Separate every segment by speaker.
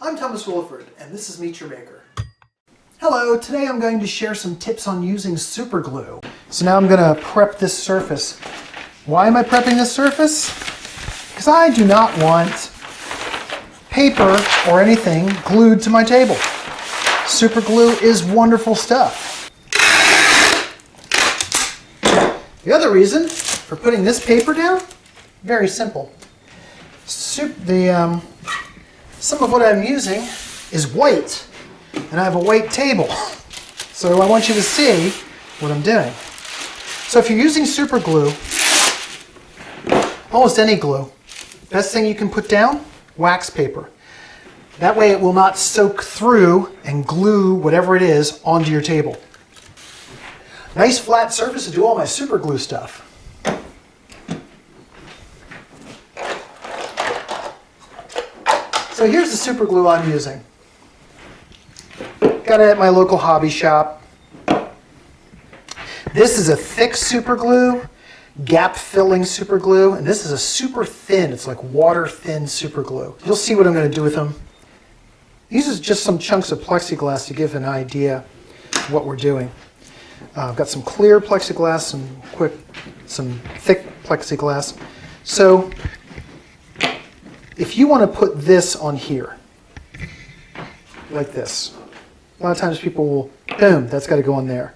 Speaker 1: I'm Thomas Willeford, and this is Meet Your Maker. Hello, today I'm going to share some tips on using super glue. So now I'm going to prep this surface. Why am I prepping this surface? Because I do not want paper or anything glued to my table. Super glue is wonderful stuff. The other reason for putting this paper down, very simple. Some of what I'm using is white, and I have a white table. So I want you to see what I'm doing. So if you're using super glue, almost any glue, best thing you can put down, wax paper. That way it will not soak through and glue whatever it is onto your table. Nice flat surface to do all my super glue stuff. So here's the super glue I'm using. Got it at my local hobby shop. This is a thick super glue, gap filling super glue, and this is a super thin, it's like water thin super glue. You'll see what I'm going to do with them. These are just some chunks of plexiglass to give an idea of what we're doing. I've got some clear plexiglass, some thick plexiglass. So if you want to put this on here, like this, a lot of times people will, boom, that's got to go on there.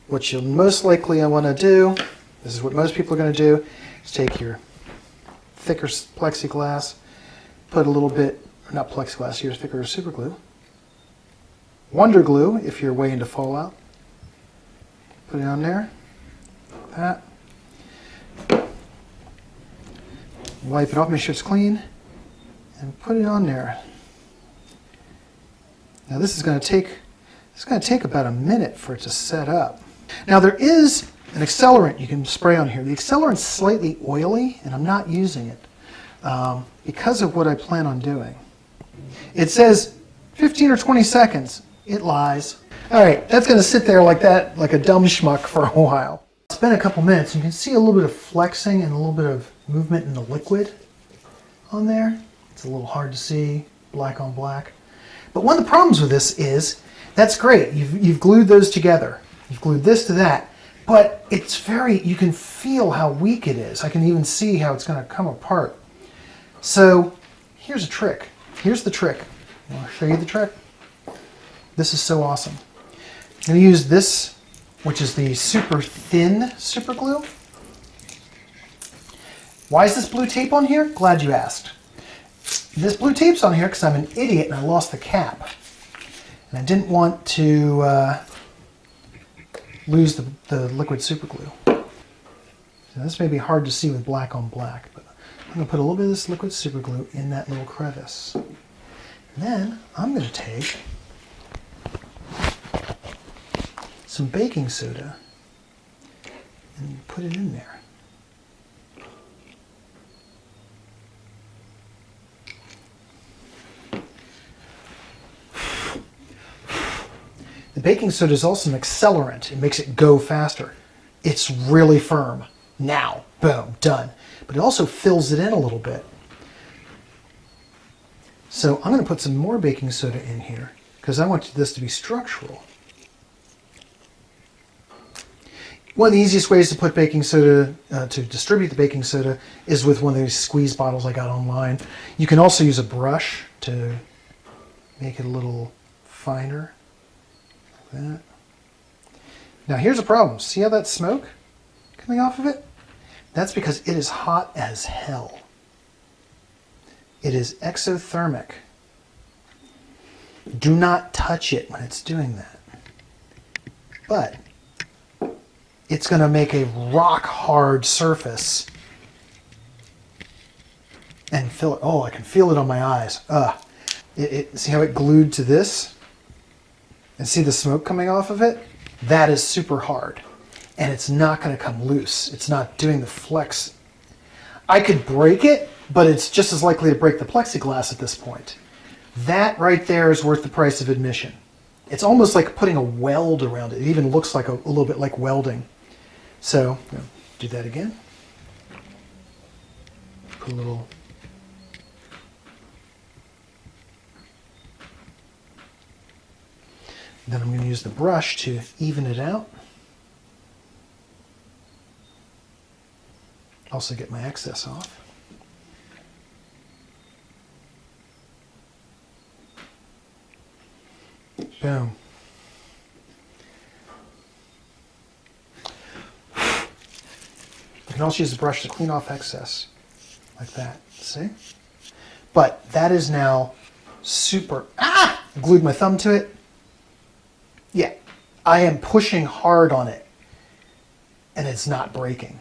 Speaker 1: What you'll most likely want to do, this is what most people are going to do, is take your thicker plexiglass, put a little bit, not plexiglass, your thicker super glue, Wonder Glue if you're way into fallout. Put it on there, like that. Wipe it off, make sure it's clean, and put it on there. Now this is going to take about a minute for it to set up. Now there is an accelerant you can spray on here. The accelerant's slightly oily, and I'm not using it because of what I plan on doing. It says 15 or 20 seconds. It lies. All right, that's going to sit there like that, like a dumb schmuck for a while. It's been a couple minutes. You can see a little bit of flexing and a little bit of movement in the liquid on there. It's a little hard to see, black on black. But one of the problems with this is, that's great. You've glued those together. You've glued this to that. But it's you can feel how weak it is. I can even see how it's going to come apart. So here's a trick. Here's the trick. I want to show you the trick. This is so awesome. I'm going to use this, which is the super thin super glue. Why is this blue tape on here? Glad you asked. This blue tape's on here because I'm an idiot and I lost the cap. And I didn't want to lose the liquid super glue. So this may be hard to see with black on black, but I'm going to put a little bit of this liquid super glue in that little crevice. And then I'm going to take some baking soda and put it in there. The baking soda is also an accelerant. It makes it go faster. It's really firm. Now, boom, done. But it also fills it in a little bit. So I'm going to put some more baking soda in here because I want this to be structural. One of the easiest ways to put baking soda, to distribute the baking soda, is with one of these squeeze bottles I got online. You can also use a brush to make it a little finer. Like that. Now here's a problem. See how that smoke coming off of it? That's because it is hot as hell. It is exothermic. Do not touch it when it's doing that. But it's going to make a rock hard surface and fill it. Oh, I can feel it on my eyes. See how it glued to this? And see the smoke coming off of it? That is super hard. And it's not going to come loose. It's not doing the flex. I could break it, but it's just as likely to break the plexiglass at this point. That right there is worth the price of admission. It's almost like putting a weld around it. It even looks like a little bit like welding. So, do that again. Put a little Then I'm going to use the brush to even it out. Also get my excess off. Boom. You can also use the brush to clean off excess, like that, see? But that is now super, I glued my thumb to it. Yeah, I am pushing hard on it, and it's not breaking.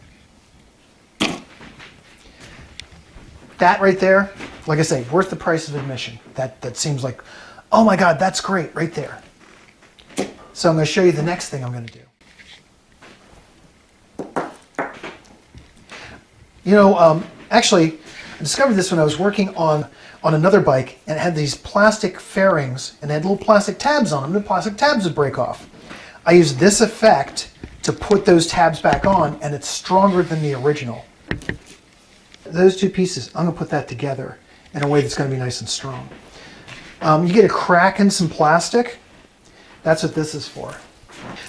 Speaker 1: That right there, like I say, worth the price of admission. That seems like, oh my God, that's great right there. So I'm going to show you the next thing I'm going to do. You know, actually, I discovered this when I was working on another bike, and it had these plastic fairings, and it had little plastic tabs on them. The plastic tabs would break off. I used this effect to put those tabs back on, and it's stronger than the original. Those two pieces, I'm going to put that together in a way that's going to be nice and strong. You get a crack in some plastic. That's what this is for.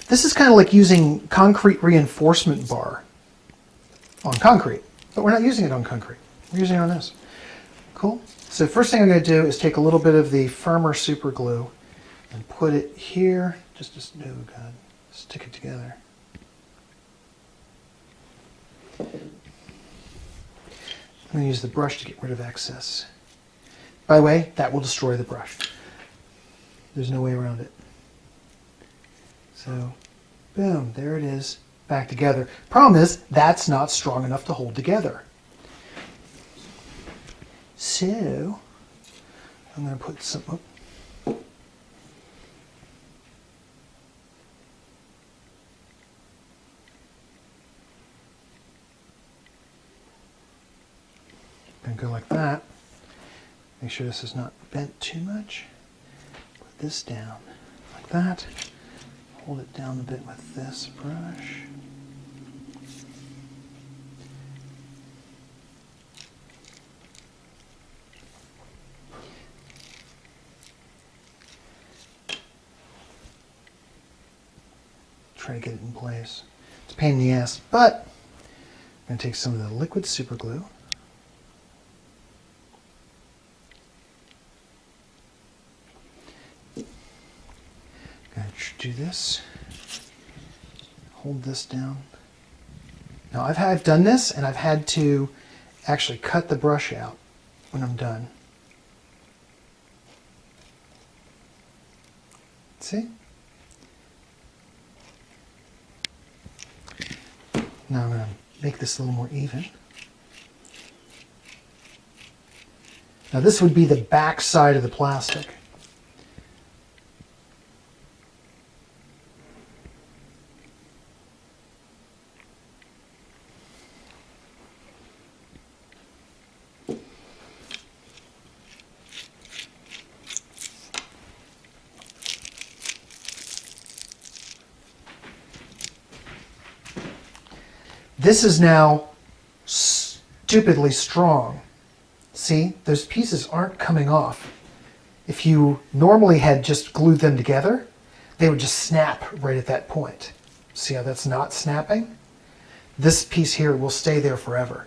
Speaker 1: This is kind of like using concrete reinforcement bar on concrete, but we're not using it on concrete. We're using it on this. Cool. So first thing I'm going to do is take a little bit of the firmer super glue and put it here. Oh God, stick it together. I'm going to use the brush to get rid of excess. By the way, that will destroy the brush. There's no way around it. So, boom, there it is, back together. Problem is, that's not strong enough to hold together. So, I'm going to put some, going to go like that. Make sure this is not bent too much. Put this down like that. Hold it down a bit with this brush. Try to get it in place. It's a pain in the ass, but I'm going to take some of the liquid super glue. Do this, hold this down. Now I've done this, and I've had to actually cut the brush out when I'm done. See? Now I'm going to make this a little more even. Now this would be the back side of the plastic. This is now stupidly strong. See, those pieces aren't coming off. If you normally had just glued them together, they would just snap right at that point. See how that's not snapping? This piece here will stay there forever.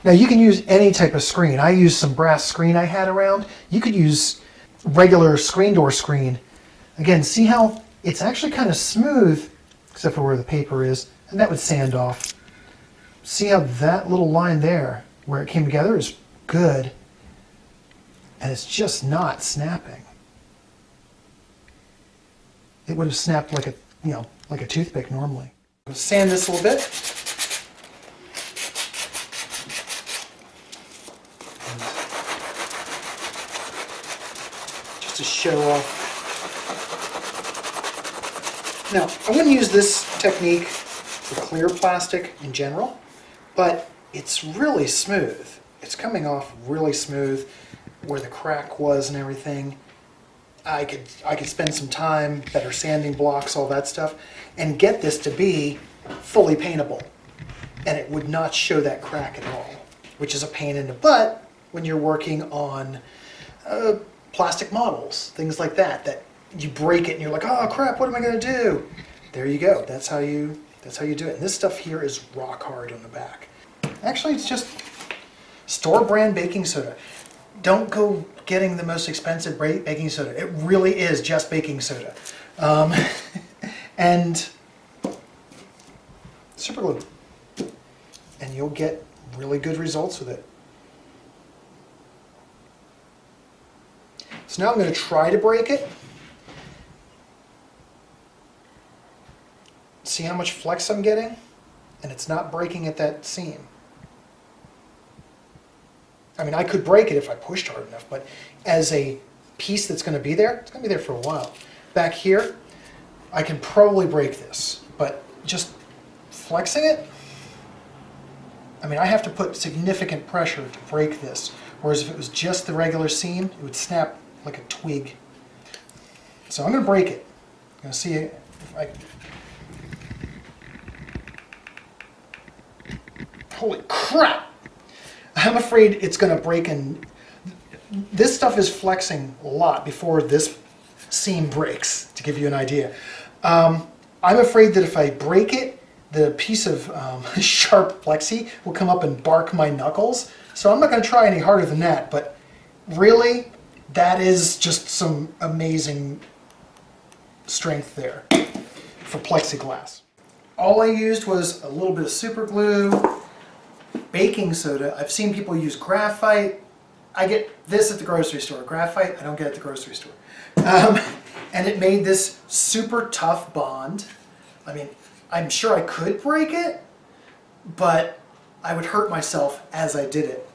Speaker 1: Now you can use any type of screen. I used some brass screen I had around. You could use regular screen door screen. Again, see how it's actually kind of smooth, except for where the paper is, and that would sand off. See how that little line there, where it came together, is good, and it's just not snapping. It would have snapped like like a toothpick normally. Sand this a little bit. Just to show off. Now, I wouldn't use this technique for clear plastic in general, but it's really smooth. It's coming off really smooth where the crack was and everything. I could spend some time, better sanding blocks, all that stuff, and get this to be fully paintable. And it would not show that crack at all, which is a pain in the butt when you're working on plastic models, things like that, that you break it and you're like, oh crap, what am I going to do? There you go. That's how you do it. And this stuff here is rock hard on the back. Actually, it's just store brand baking soda. Don't go getting the most expensive baking soda. It really is just baking soda. And super glue. And you'll get really good results with it. So now I'm going to try to break it. See how much flex I'm getting? And it's not breaking at that seam. I mean, I could break it if I pushed hard enough, but as a piece that's going to be there, it's going to be there for a while. Back here, I can probably break this, but just flexing it, I mean, I have to put significant pressure to break this, whereas if it was just the regular seam, it would snap like a twig. So I'm going to break it. I'm going to see if I... Holy crap! I'm afraid it's going to break, and this stuff is flexing a lot before this seam breaks, to give you an idea. I'm afraid that if I break it, the piece of sharp plexi will come up and bark my knuckles. So I'm not going to try any harder than that, but really, that is just some amazing strength there for plexiglass. All I used was a little bit of super glue, baking soda. I've seen people use graphite. I get this at the grocery store. Graphite, I don't get at the grocery store. And it made this super tough bond. I mean, I'm sure I could break it, but I would hurt myself as I did it.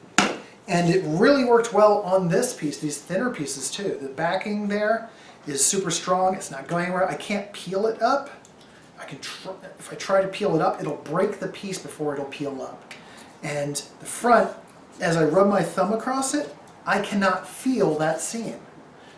Speaker 1: And it really worked well on this piece, these thinner pieces too. The backing there is super strong. It's not going anywhere. I can't peel it up. If I try to peel it up, it'll break the piece before it'll peel up. And the front, as I rub my thumb across it, I cannot feel that seam.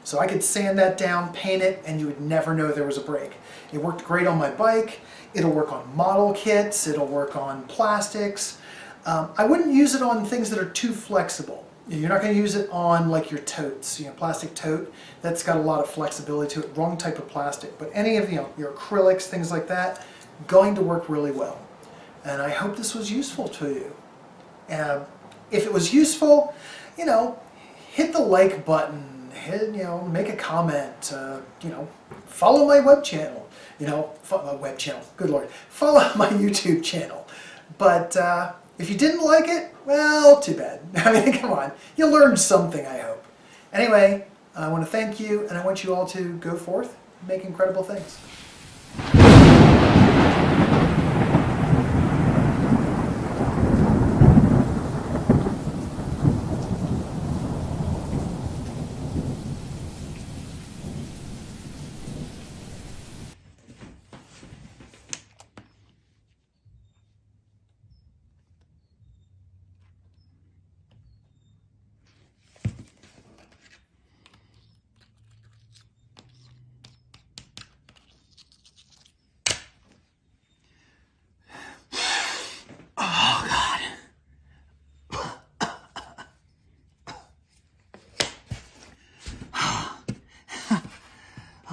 Speaker 1: So I could sand that down, paint it, and you would never know there was a break. It worked great on my bike. It'll work on model kits. It'll work on plastics. I wouldn't use it on things that are too flexible. You're not going to use it on like your totes, plastic tote. That's got a lot of flexibility to it. Wrong type of plastic. But any of your acrylics, things like that, going to work really well. And I hope this was useful to you. If it was useful, hit the like button. Make a comment. Follow my web channel. Web channel. Good Lord. Follow my YouTube channel. But if you didn't like it, well, too bad. I mean, come on. You learned something, I hope. Anyway, I want to thank you, and I want you all to go forth and make incredible things.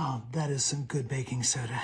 Speaker 1: Oh, that is some good baking soda.